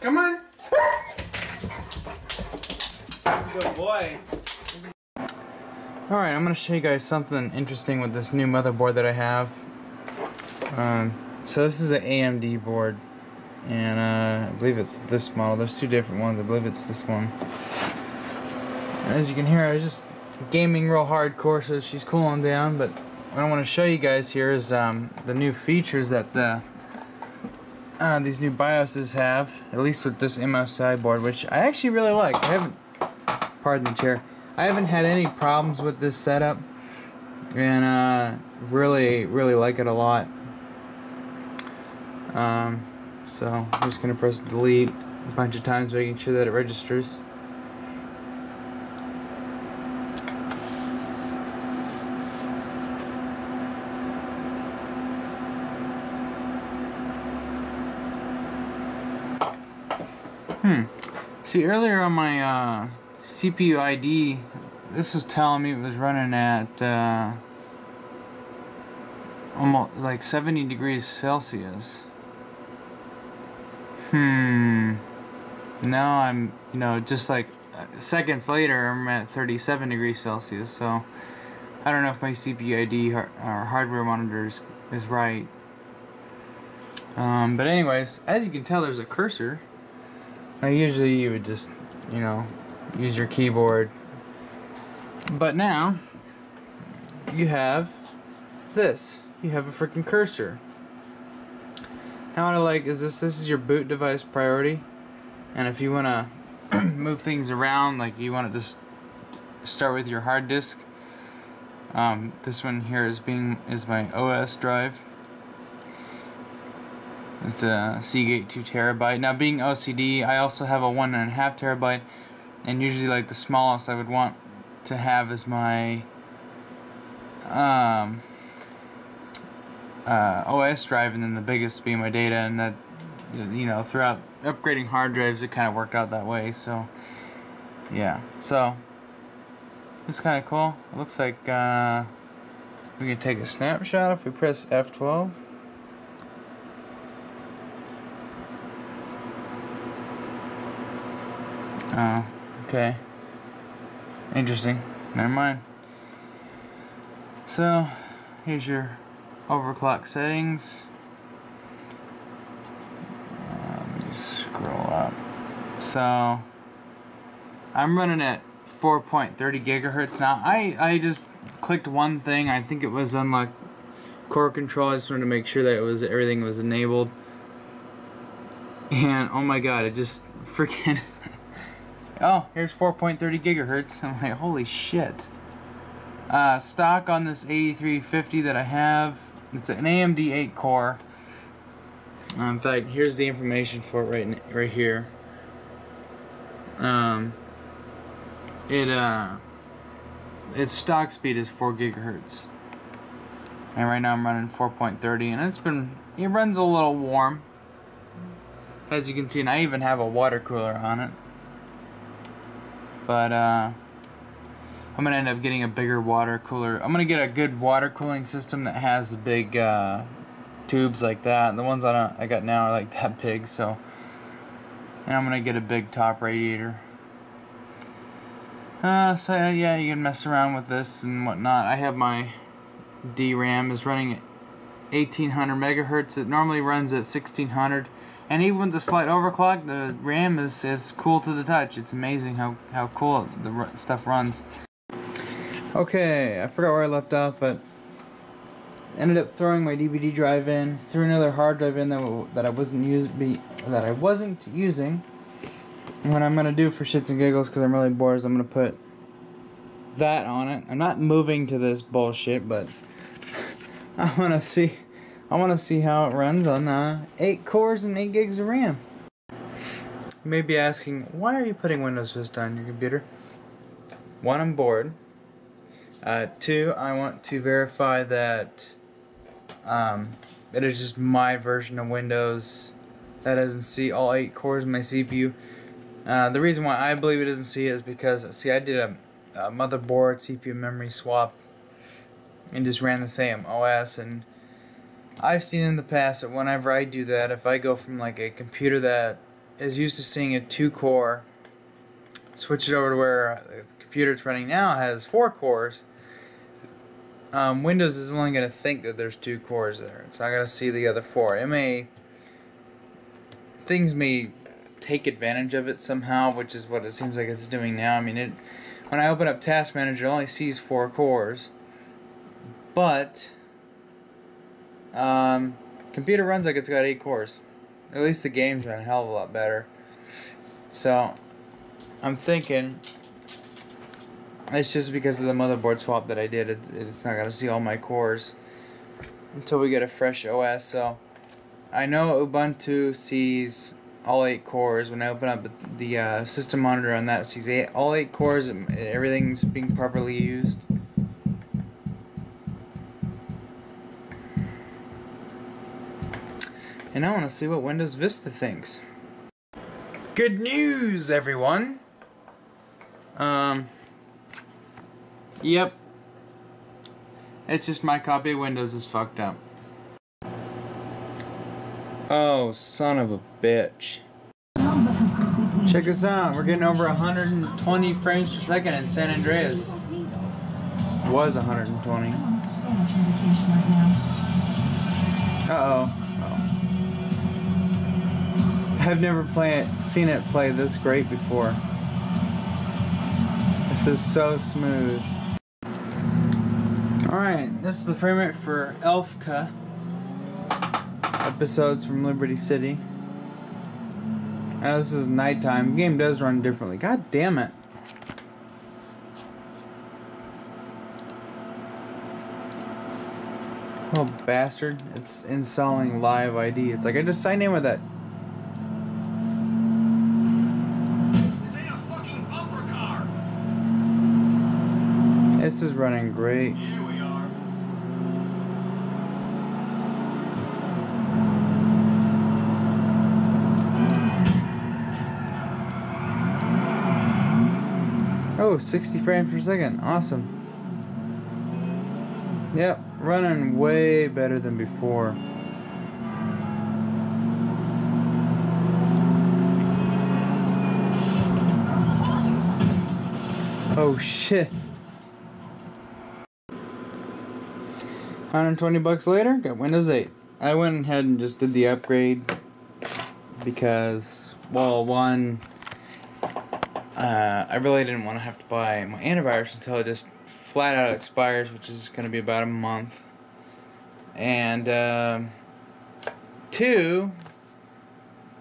Come on. That's a good boy. Alright, I'm going to show you guys something interesting with this new motherboard that I have. So this is an AMD board, and I believe it's this model. There's two different ones. I believe it's this one. And as you can hear, I was just gaming real hardcore, so she's cooling down. But what I want to show you guys here is the new features that these new BIOSes have, at least with this MSI board, which I actually really like. I haven't, pardon the chair, I haven't had any problems with this setup, and really like it a lot. So I'm just gonna press delete a bunch of times, making sure that it registers. See, earlier on my CPU ID, this was telling me it was running at almost like 70 degrees Celsius. Now I'm, just like seconds later, I'm at 37 degrees Celsius. So I don't know if my CPU ID or hardware monitor is right. But anyways, as you can tell, there's a cursor. Now usually you would just, use your keyboard. But now you have this. You have a freaking cursor. Now what I like is this is your boot device priority, and if you want to move things around, like you want to just start with your hard disk, this one here is my OS drive. It's a Seagate 2 terabyte. Now, being OCD, I also have a 1.5 terabyte, and usually like the smallest I would want to have is my OS drive, and then the biggest being my data. And that, throughout upgrading hard drives, it kind of worked out that way. So yeah, so it's kind of cool. It looks like we can take a snapshot if we press F12. Oh, okay. Interesting. Never mind. So here's your overclock settings. Let me just scroll up. So I'm running at 4.30 gigahertz now. I just clicked one thing. I think it was unlock core control. I just wanted to make sure that everything was enabled. And oh my god, it just freaking oh, here's 4.30 gigahertz. I'm like, holy shit. Stock on this 8350 that I have, it's an AMD 8 core. In fact, here's the information for it right here. Its stock speed is 4 gigahertz. And right now I'm running 4.30, and it runs a little warm. As you can see, and I even have a water cooler on it. But I'm gonna end up getting a bigger water cooler. I'm gonna get a good water cooling system that has the big tubes like that. The ones I got now are like that big. So, and I'm gonna get a big top radiator. So yeah, you can mess around with this and whatnot. I have my DRAM is running at 1800 megahertz. It normally runs at 1600. And even with the slight overclock, the RAM is cool to the touch. It's amazing how cool the stuff runs. Okay, I forgot where I left off, but ended up throwing my DVD drive in, threw another hard drive in that I wasn't using. And what I'm gonna do for shits and giggles, because I'm really bored, is I'm gonna put that on it. I'm not moving to this bullshit, but I wanna see how it runs on 8 cores and 8 gigs of RAM. You may be asking, why are you putting Windows Vista on your computer? 1, I'm bored. 2, I want to verify that it is just my version of Windows that doesn't see all 8 cores in my CPU. The reason why I believe it doesn't see it is because, see, I did a motherboard CPU memory swap and just ran the same OS, and I've seen in the past that whenever I do that, if I go from like a computer that is used to seeing a 2-core. Switch it over to where the computer it's running now has 4 cores. Windows is only going to think that there's 2 cores there. It's not going to see the other 4. Things may take advantage of it somehow, which is what it seems like it's doing now. I mean, when I open up Task Manager, it only sees 4 cores. But computer runs like it's got 8 cores. Or at least the games run a hell of a lot better. So I'm thinking it's just because of the motherboard swap that I did. It's not going to see all my cores until we get a fresh OS. So I know Ubuntu sees all 8 cores. When I open up the system monitor on that, it sees all 8 cores. And everything's being properly used. And I want to see what Windows Vista thinks. Good news, everyone! Yep. It's just my copy of Windows is fucked up. Oh, son of a bitch. Check this out. We're getting over 120 frames per second in San Andreas. It was 120. Uh-oh. I've never seen it play this great before. This is so smooth. Alright, this is the frame rate for Elfka episodes from Liberty City. I know this is nighttime. The game does run differently. God damn it. Oh, bastard. It's installing live ID. It's like I just signed in with that. This is running great. Here we are. Oh, 60 frames per second. Awesome. Yep, running way better than before. Oh shit. $120 later, got Windows 8. I went ahead and just did the upgrade because, well, one, I really didn't want to have to buy my antivirus until it just flat out expires, which is going to be about a month. And two,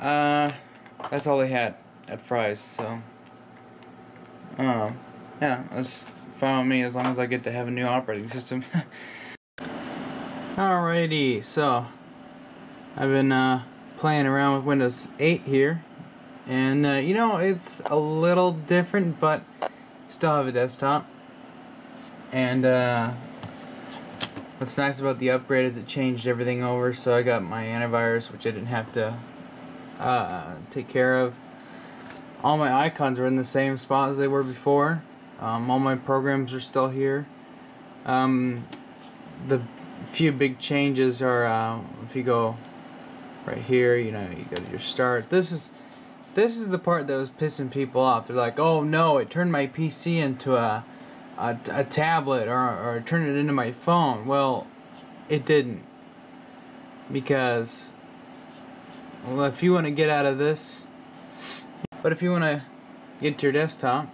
that's all they had at Fry's. So, yeah, that's fine with me as long as I get to have a new operating system. Alrighty, so I've been playing around with Windows 8 here, and you know, it's a little different, but still have a desktop. And what's nice about the upgrade is it changed everything over, so I got my antivirus, which I didn't have to take care of. All my icons are in the same spot as they were before. All my programs are still here. The few big changes are if you go right here, you know, you go to your start. This is the part that was pissing people off. They're like, oh no, it turned my PC into a tablet, or it turned it into my phone. Well, it didn't, because, well, if you want to get out of this, but if you want to get to your desktop,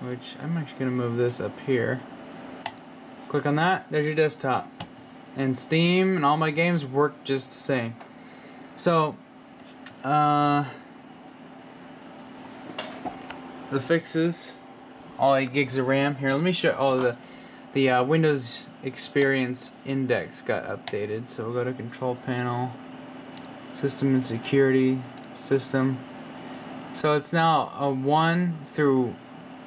which I'm actually going to move this up here, click on that, there's your desktop. And Steam and all my games work just the same. So, the fixes, all 8 gigs of RAM. Here, let me show. Oh, the Windows Experience Index got updated. So we'll go to Control Panel, System and Security, System. So it's now a 1 through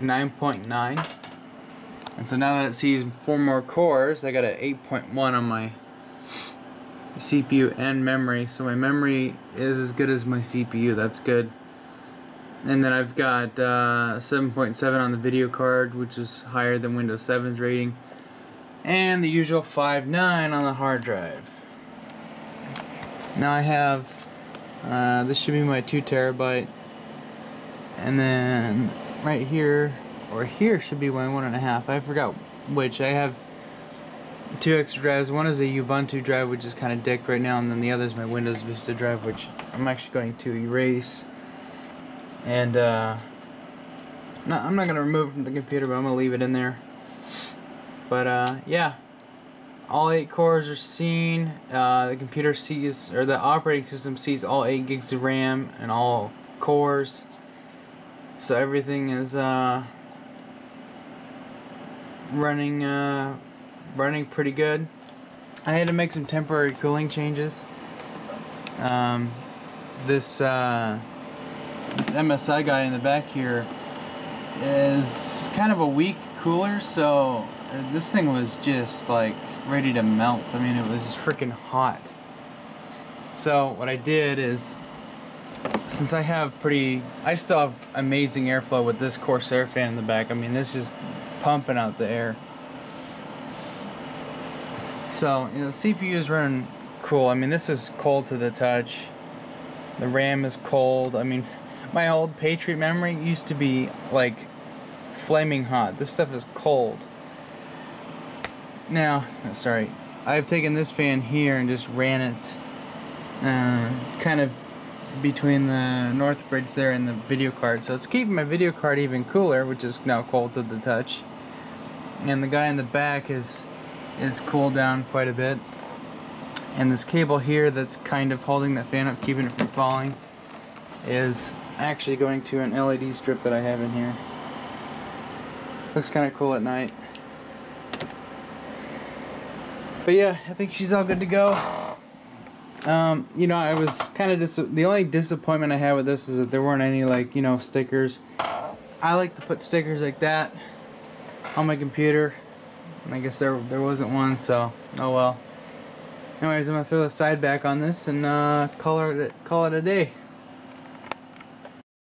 9.9. And so now that it sees 4 more cores, I got an 8.1 on my CPU and memory. So my memory is as good as my CPU. That's good. And then I've got 7.7 on the video card, which is higher than Windows 7's rating. And the usual 5.9 on the hard drive. Now I have This should be my 2 terabyte, and then right here or here should be my 1.5. I forgot which. I have 2 extra drives. One is a Ubuntu drive, which is kind of dicked right now, and then the other is my Windows Vista drive, which I'm actually going to erase. And no, I'm not gonna remove it from the computer, but I'm gonna leave it in there. But yeah, all 8 cores are seen. The computer sees, or the operating system sees, all 8 gigs of RAM and all cores. So everything is running pretty good. I had to make some temporary cooling changes. This MSI guy in the back here is kind of a weak cooler, so this thing was just like ready to melt. I mean, it was freaking hot. So what I did is, since I still have amazing airflow with this Corsair fan in the back. I mean, this is pumping out the air. So, you know, the CPU is running cool. I mean, this is cold to the touch. The RAM is cold. I mean, my old Patriot memory used to be like flaming hot. This stuff is cold. Now, sorry, I've taken this fan here and just ran it kind of between the North Bridge there and the video card. So it's keeping my video card even cooler, which is now cold to the touch. And the guy in the back is cooled down quite a bit. And this cable here that's kind of holding that fan up, keeping it from falling, is actually going to an LED strip that I have in here. Looks kind of cool at night. But yeah, I think she's all good to go. You know, I was kind of the only disappointment I had with this is that there weren't any, like, you know, stickers. I like to put stickers like that on my computer, and I guess there wasn't one, so oh well. Anyways, I'm gonna throw the side back on this and call it a day.